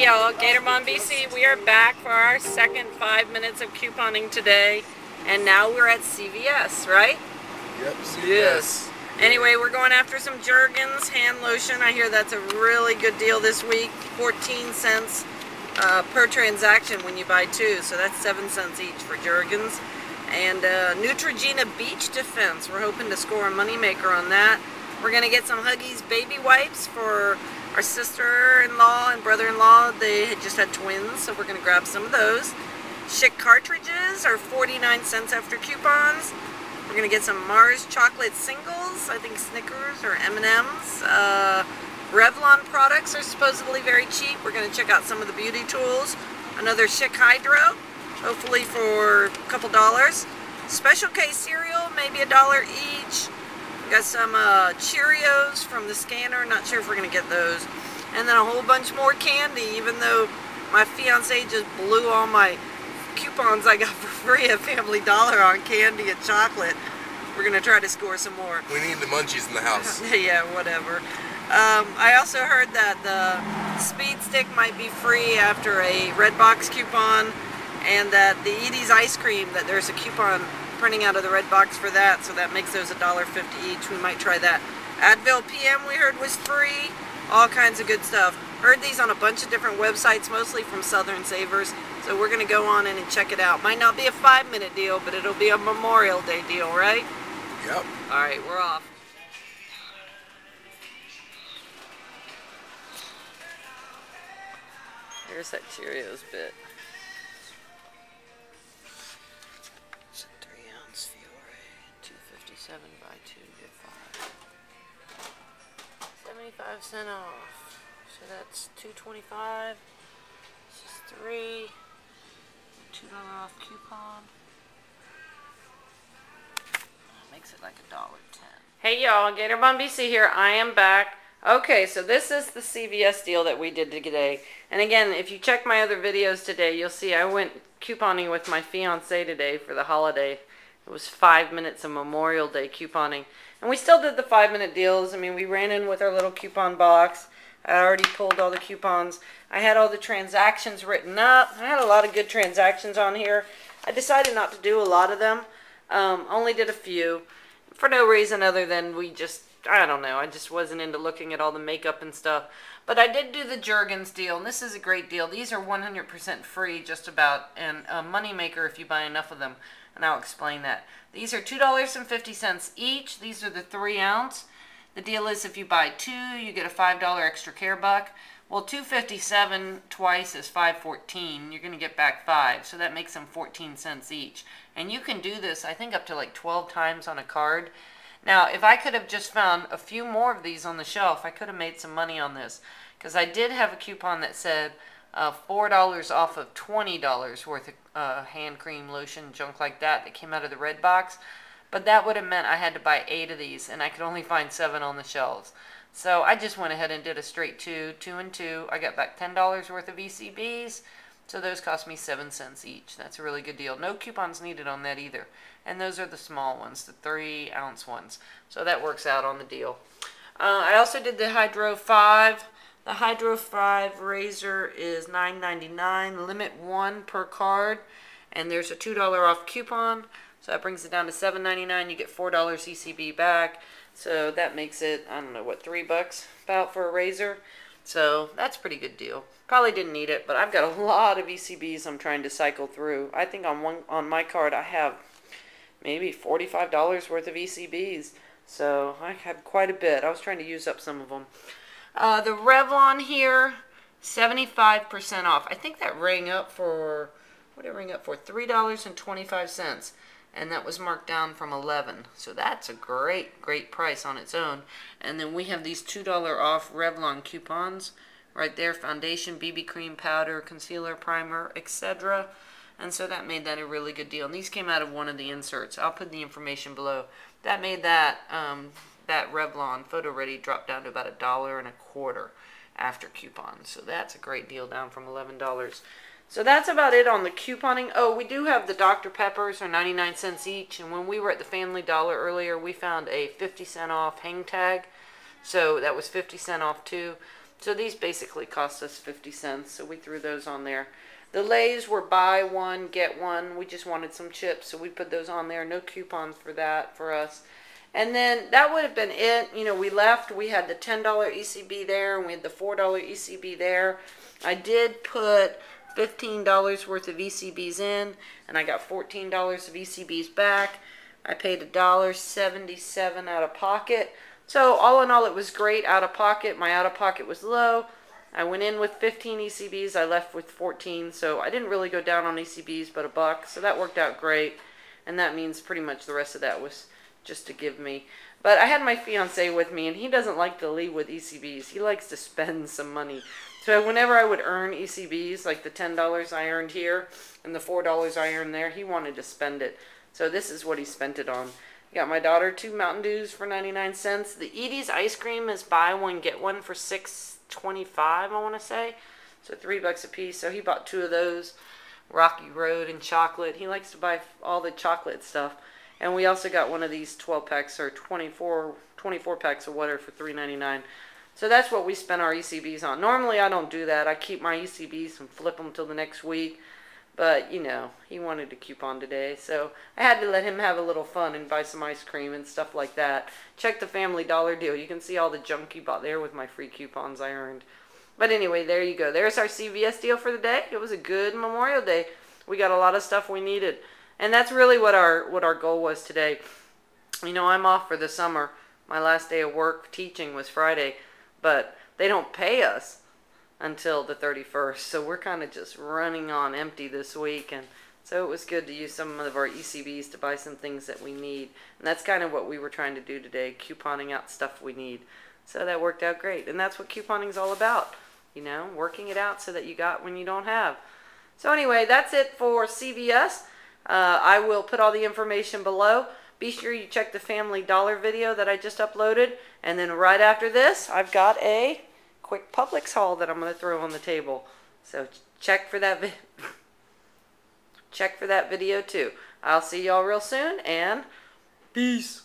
Hey y'all, Gatorbomb BC, we are back for our second 5 minutes of couponing today, and now we're at CVS, right? Yep, CVS. Yes. Anyway, we're going after some Jergens hand lotion. I hear that's a really good deal this week, 14 cents per transaction when you buy two, so that's 7 cents each for Jergens. And Neutrogena Beach Defense, we're hoping to score a moneymaker on that. We're going to get some Huggies baby wipes for our sister-in-law and brother-in-law. They had just had twins, so we're going to grab some of those. Schick cartridges are 49 cents after coupons. We're going to get some Mars chocolate singles, I think Snickers or M&M's. Revlon products are supposedly very cheap. We're going to check out some of the beauty tools. Another Schick Hydro, hopefully for a couple dollars. Special K cereal, maybe $1 each. We got some Cheerios from the scanner, not sure if we're going to get those. And then a whole bunch more candy, even though my fiance just blew all my coupons I got for free at Family Dollar on candy and chocolate. We're going to try to score some more. We need the munchies in the house. Yeah, whatever. I also heard that the Speed Stick might be free after a Redbox coupon, and that the Edie's ice cream, that there's a coupon printing out of the red box for that, so that makes those $1.50 each. We might try that. Advil PM we heard was free. All kinds of good stuff. Heard these on a bunch of different websites, mostly from Southern Savers, so we're going to go on in and check it out. Might not be a 5-minute deal, but it'll be a Memorial Day deal, right? Yep. Alright, we're off. Here's that Cheerios bit. It's a 3-ounce Fiore, $2.57 buy 2 get 5. 75% off. So that's $2.25. This is 3. $2 off coupon. Makes it like $1.10. Hey y'all, Gatorbomb BC here. I am back. Okay, so this is the CVS deal that we did today. And again, if you check my other videos today, you'll see I went couponing with my fiance today for the holiday. It was 5 minutes of Memorial Day couponing. And we still did the 5-minute deals. I mean, we ran in with our little coupon box. I already pulled all the coupons. I had all the transactions written up. I had a lot of good transactions on here. I decided not to do a lot of them. Only did a few. For no reason other than I don't know, I just wasn't into looking at all the makeup and stuff. But I did do the Jergens deal, and this is a great deal. These are 100% free, just about, and a moneymaker if you buy enough of them, and I'll explain that. These are $2.50 each. These are the 3-ounce. The deal is if you buy 2, you get a $5 extra care buck. Well, $2.57 twice is $5.14. You're going to get back 5, so that makes them 14 cents each. And you can do this, I think, up to like 12 times on a card. Now, if I could have just found a few more of these on the shelf, I could have made some money on this. Because I did have a coupon that said $4 off of $20 worth of hand cream, lotion, junk like that came out of the red box. But that would have meant I had to buy 8 of these, and I could only find 7 on the shelves. So I just went ahead and did a straight 2 and 2. I got back $10 worth of ECBs. So those cost me 7 cents each. That's a really good deal. No coupons needed on that either. And those are the small ones, the 3-ounce ones. So that works out on the deal. I also did the Hydro 5. The Hydro 5 razor is $9.99. Limit 1 per card. And there's a $2 off coupon. So that brings it down to $7.99. You get $4 ECB back. So that makes it, I don't know, what, $3 about for a razor? So that's a pretty good deal. Probably didn't need it, but I've got a lot of ECBs I'm trying to cycle through. I think on my card I have maybe $45 worth of ECBs. So I have quite a bit. I was trying to use up some of them. The Revlon here, 75% off. I think that rang up for, what did it ring up for? $3.25. And that was marked down from $11. So that's a great, great price on its own. And then we have these $2 off Revlon coupons right there. Foundation, BB cream, powder, concealer, primer, etc. And so that made that a really good deal. And these came out of one of the inserts. I'll put the information below. That made that that Revlon Photo Ready drop down to about $1.25 after coupons. So that's a great deal, down from $11. So that's about it on the couponing. Oh, we do have the Dr. Peppers are 99 cents each. And when we were at the Family Dollar earlier, we found a 50 cent off hang tag. So that was 50 cent off too. So these basically cost us 50 cents, so we threw those on there. The Lay's were buy one, get one. We just wanted some chips, so we put those on there. No coupons for that for us. And then that would have been it. You know, we left. We had the $10 ECB there, and we had the $4 ECB there. I did put $15 worth of ECBs in, and I got $14 of ECBs back. I paid $1.77 out of pocket. So all in all, it was great out of pocket. My out of pocket was low. I went in with 15 ECBs. I left with 14. So I didn't really go down on ECBs but $1. So that worked out great. And that means pretty much the rest of that was just to give me. But I had my fiance with me, and he doesn't like to leave with ECBs. He likes to spend some money. So whenever I would earn ECBs, like the $10 I earned here and the $4 I earned there, he wanted to spend it. So this is what he spent it on. Got my daughter 2 Mountain Dews for 99 cents. The Edie's ice cream is buy one, get one for $6.25, I want to say. So $3 a piece. So he bought 2 of those. Rocky Road and chocolate. He likes to buy all the chocolate stuff. And we also got one of these 12 packs or 24 packs of water for $3.99. So that's what we spent our ECBs on. Normally I don't do that. I keep my ECBs and flip them till the next week. But, you know, he wanted a coupon today, so I had to let him have a little fun and buy some ice cream and stuff like that. Check the Family Dollar deal. You can see all the junk he bought there with my free coupons I earned. But anyway, there you go. There's our CVS deal for the day. It was a good Memorial Day. We got a lot of stuff we needed. And that's really what our goal was today. You know, I'm off for the summer. My last day of work teaching was Friday, but they don't pay us until the 31st, so we're kind of just running on empty this week, and so it was good to use some of our ECBs to buy some things that we need, and that's kind of what we were trying to do today, couponing out stuff we need. So that worked out great, and that's what couponing is all about, you know, working it out so that you got when you don't have. So anyway, that's it for CVS. I will put all the information below. Be sure you check the Family Dollar video that I just uploaded, and then right after this, I've got a quick Publix haul that I'm going to throw on the table. So check for that video too. I'll see y'all real soon, and peace.